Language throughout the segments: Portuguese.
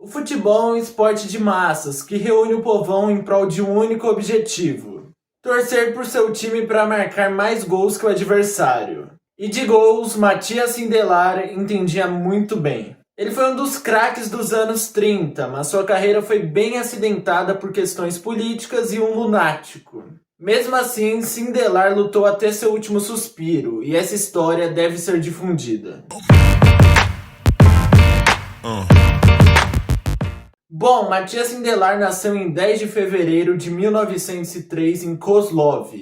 O futebol é um esporte de massas que reúne o povão em prol de um único objetivo: torcer por seu time para marcar mais gols que o adversário. E de gols, Matias Sindelar entendia muito bem. Ele foi um dos craques dos anos 30, mas sua carreira foi bem acidentada por questões políticas e um lunático. Mesmo assim, Sindelar lutou até seu último suspiro, e essa história deve ser difundida. Bom, Matias Sindelar nasceu em 10 de fevereiro de 1903 em Kozlov,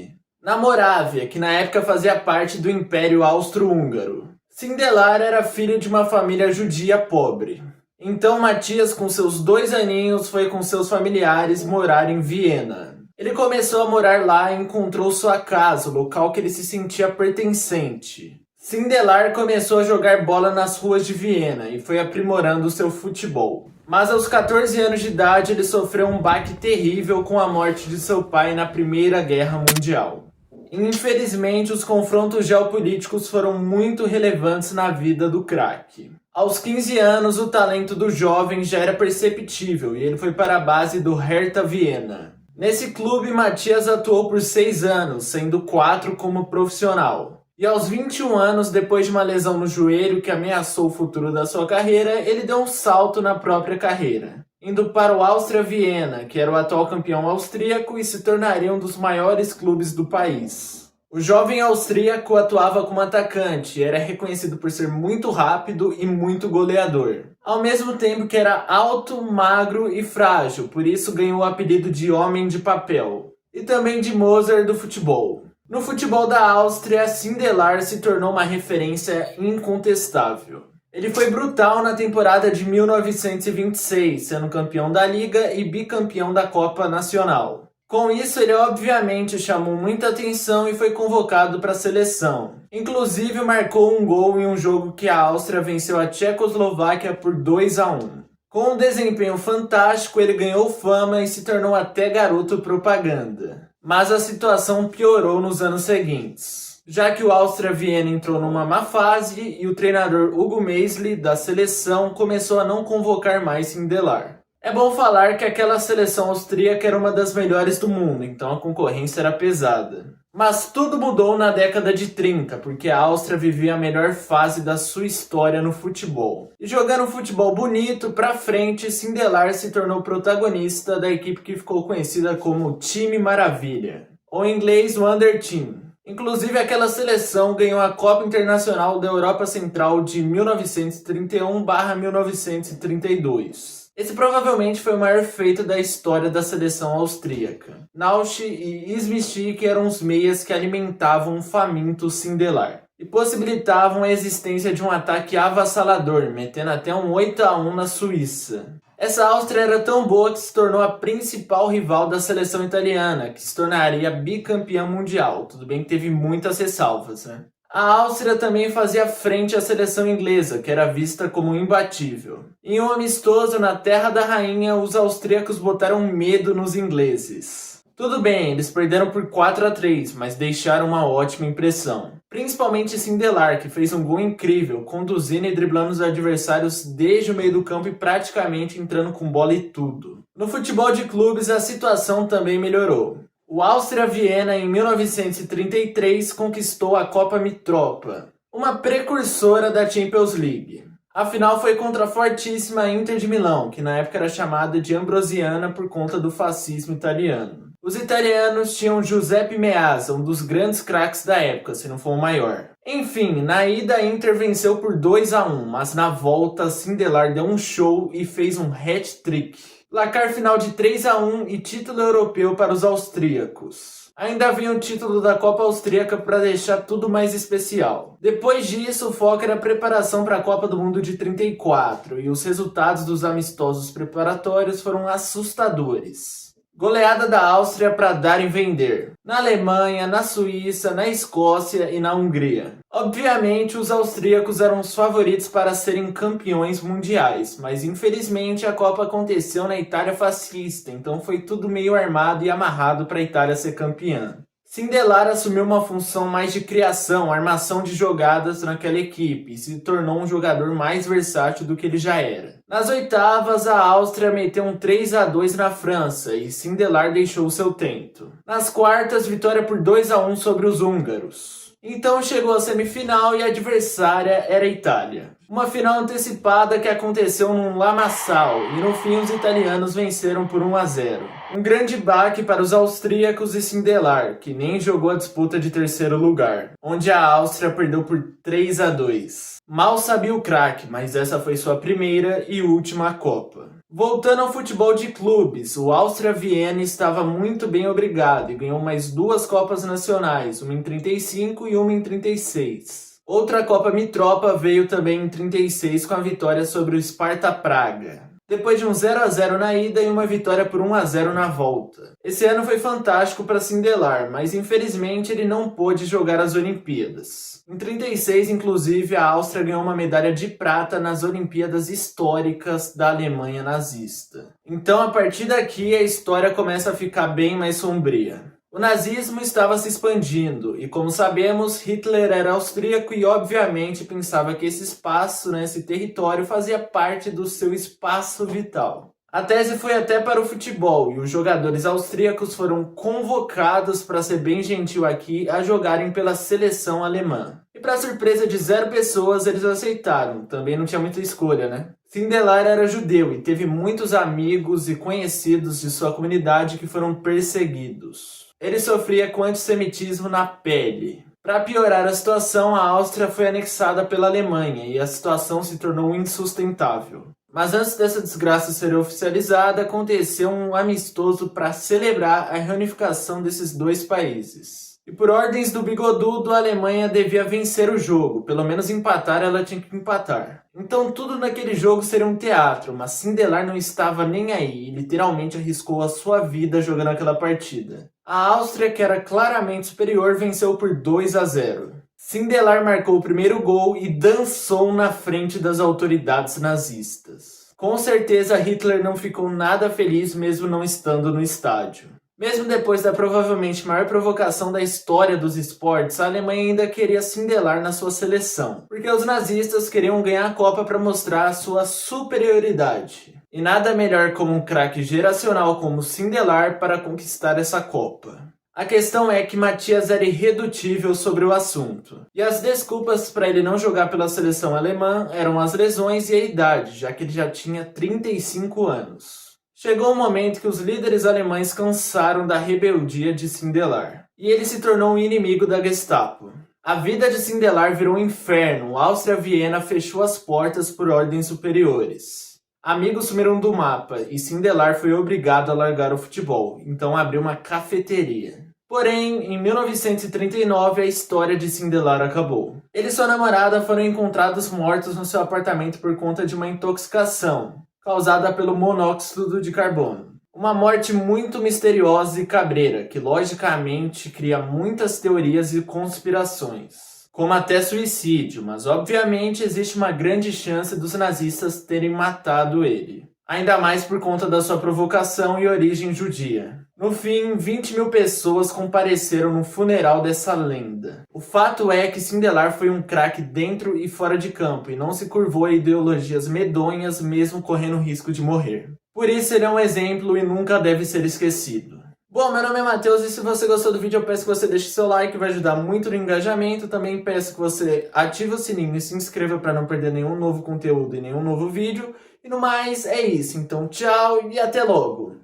na Morávia, que na época fazia parte do Império Austro-Húngaro. Sindelar era filho de uma família judia pobre. Então Matias, com seus 2 aninhos, foi com seus familiares morar em Viena. Ele começou a morar lá e encontrou sua casa, o local que ele se sentia pertencente. Sindelar começou a jogar bola nas ruas de Viena e foi aprimorando seu futebol. Mas aos 14 anos de idade ele sofreu um baque terrível com a morte de seu pai na Primeira Guerra Mundial. Infelizmente, os confrontos geopolíticos foram muito relevantes na vida do craque. Aos 15 anos, o talento do jovem já era perceptível e ele foi para a base do Hertha Viena. Nesse clube, Matias atuou por 6 anos, sendo 4 como profissional. E aos 21 anos, depois de uma lesão no joelho que ameaçou o futuro da sua carreira, ele deu um salto na própria carreira, indo para o Áustria Viena, que era o atual campeão austríaco e se tornaria um dos maiores clubes do país. O jovem austríaco atuava como atacante e era reconhecido por ser muito rápido e muito goleador, ao mesmo tempo que era alto, magro e frágil, por isso ganhou o apelido de Homem de Papel, e também de Mozart do futebol. No futebol da Áustria, Sindelar se tornou uma referência incontestável. Ele foi brutal na temporada de 1926, sendo campeão da Liga e bicampeão da Copa Nacional. Com isso, ele obviamente chamou muita atenção e foi convocado para a seleção. Inclusive, marcou um gol em um jogo que a Áustria venceu a Tchecoslováquia por 2-1. Com um desempenho fantástico, ele ganhou fama e se tornou até garoto propaganda. Mas a situação piorou nos anos seguintes, já que o Áustria Viena entrou numa má fase e o treinador Hugo Meisli, da seleção, começou a não convocar mais Sindelar. É bom falar que aquela seleção austríaca era uma das melhores do mundo, então a concorrência era pesada. Mas tudo mudou na década de 30, porque a Áustria vivia a melhor fase da sua história no futebol. E jogando um futebol bonito pra frente, Sindelar se tornou protagonista da equipe que ficou conhecida como Time Maravilha, ou em inglês Wonder Team. Inclusive aquela seleção ganhou a Copa Internacional da Europa Central de 1931/1932. Esse provavelmente foi o maior feito da história da seleção austríaca. Nausch e Ismistick eram os meias que alimentavam um faminto Sindelar e possibilitavam a existência de um ataque avassalador, metendo até um 8-1 na Suíça. Essa Áustria era tão boa que se tornou a principal rival da seleção italiana, que se tornaria bicampeã mundial. Tudo bem que teve muitas ressalvas, né? A Áustria também fazia frente à seleção inglesa, que era vista como imbatível. Em um amistoso na Terra da Rainha, os austríacos botaram medo nos ingleses. Tudo bem, eles perderam por 4-3, mas deixaram uma ótima impressão. Principalmente Sindelar, que fez um gol incrível, conduzindo e driblando os adversários desde o meio do campo e praticamente entrando com bola e tudo. No futebol de clubes, a situação também melhorou. O Áustria Viena, em 1933, conquistou a Copa Mitropa, uma precursora da Champions League. A final foi contra a fortíssima Inter de Milão, que na época era chamada de Ambrosiana por conta do fascismo italiano. Os italianos tinham Giuseppe Meazza, um dos grandes craques da época, se não for o maior. Enfim, na ida a Inter venceu por 2-1, mas na volta Sindelar deu um show e fez um hat-trick. Placar final de 3-1 e título europeu para os austríacos. Ainda vinha o título da Copa Austríaca para deixar tudo mais especial. Depois disso, o foco era a preparação para a Copa do Mundo de 34 e os resultados dos amistosos preparatórios foram assustadores. Goleada da Áustria para dar em vender. Na Alemanha, na Suíça, na Escócia e na Hungria. Obviamente, os austríacos eram os favoritos para serem campeões mundiais, mas infelizmente a Copa aconteceu na Itália fascista, então foi tudo meio armado e amarrado para a Itália ser campeã. Sindelar assumiu uma função mais de criação, armação de jogadas naquela equipe e se tornou um jogador mais versátil do que ele já era. Nas oitavas, a Áustria meteu um 3-2 na França e Sindelar deixou seu tento. Nas quartas, vitória por 2-1 sobre os húngaros. Então chegou a semifinal e a adversária era a Itália. Uma final antecipada que aconteceu num lamaçal e no fim os italianos venceram por 1-0. Um grande baque para os austríacos e Sindelar, que nem jogou a disputa de terceiro lugar, onde a Áustria perdeu por 3-2. Mal sabia o craque, mas essa foi sua primeira e última Copa. Voltando ao futebol de clubes, o Áustria Viena estava muito bem obrigado e ganhou mais 2 Copas Nacionais, uma em 35 e uma em 36. Outra Copa Mitropa veio também em 36 com a vitória sobre o Sparta Praga. Depois de um 0-0 na ida e uma vitória por 1-0 na volta. Esse ano foi fantástico para Sindelar, mas infelizmente ele não pôde jogar as Olimpíadas. Em 36, inclusive, a Áustria ganhou uma medalha de prata nas Olimpíadas históricas da Alemanha nazista. Então, a partir daqui, a história começa a ficar bem mais sombria. O nazismo estava se expandindo e, como sabemos, Hitler era austríaco e obviamente pensava que esse espaço, esse território, fazia parte do seu espaço vital. A tese foi até para o futebol e os jogadores austríacos foram convocados, para ser bem gentil aqui, a jogarem pela seleção alemã. E para surpresa de 0 pessoas, eles aceitaram, também não tinha muita escolha, né? Sindelar era judeu e teve muitos amigos e conhecidos de sua comunidade que foram perseguidos. Ele sofria com antissemitismo na pele. Para piorar a situação, a Áustria foi anexada pela Alemanha e a situação se tornou insustentável. Mas antes dessa desgraça ser oficializada, aconteceu um amistoso para celebrar a reunificação desses 2 países. E por ordens do bigodudo, a Alemanha devia vencer o jogo, pelo menos empatar ela tinha que empatar. Então tudo naquele jogo seria um teatro, mas Sindelar não estava nem aí e literalmente arriscou a sua vida jogando aquela partida. A Áustria, que era claramente superior, venceu por 2-0. Sindelar marcou o primeiro gol e dançou na frente das autoridades nazistas. Com certeza Hitler não ficou nada feliz mesmo não estando no estádio. Mesmo depois da provavelmente maior provocação da história dos esportes, a Alemanha ainda queria Sindelar na sua seleção, porque os nazistas queriam ganhar a Copa para mostrar a sua superioridade. E nada melhor como um craque geracional como Sindelar para conquistar essa Copa. A questão é que Matias era irredutível sobre o assunto. E as desculpas para ele não jogar pela seleção alemã eram as lesões e a idade, já que ele já tinha 35 anos. Chegou o momento que os líderes alemães cansaram da rebeldia de Sindelar. E ele se tornou um inimigo da Gestapo. A vida de Sindelar virou um inferno. A Áustria-Viena fechou as portas por ordens superiores. Amigos sumiram do mapa e Sindelar foi obrigado a largar o futebol, então abriu uma cafeteria. Porém, em 1939, a história de Sindelar acabou. Ele e sua namorada foram encontrados mortos no seu apartamento por conta de uma intoxicação, causada pelo monóxido de carbono. Uma morte muito misteriosa e cabreira, que logicamente cria muitas teorias e conspirações, como até suicídio, mas obviamente existe uma grande chance dos nazistas terem matado ele. Ainda mais por conta da sua provocação e origem judia. No fim, 20 mil pessoas compareceram no funeral dessa lenda. O fato é que Sindelar foi um craque dentro e fora de campo e não se curvou a ideologias medonhas mesmo correndo risco de morrer. Por isso ele é um exemplo e nunca deve ser esquecido. Bom, meu nome é Matheus e se você gostou do vídeo eu peço que você deixe seu like, vai ajudar muito no engajamento. Também peço que você ative o sininho e se inscreva para não perder nenhum novo conteúdo e nenhum novo vídeo. E no mais, é isso. Então tchau e até logo!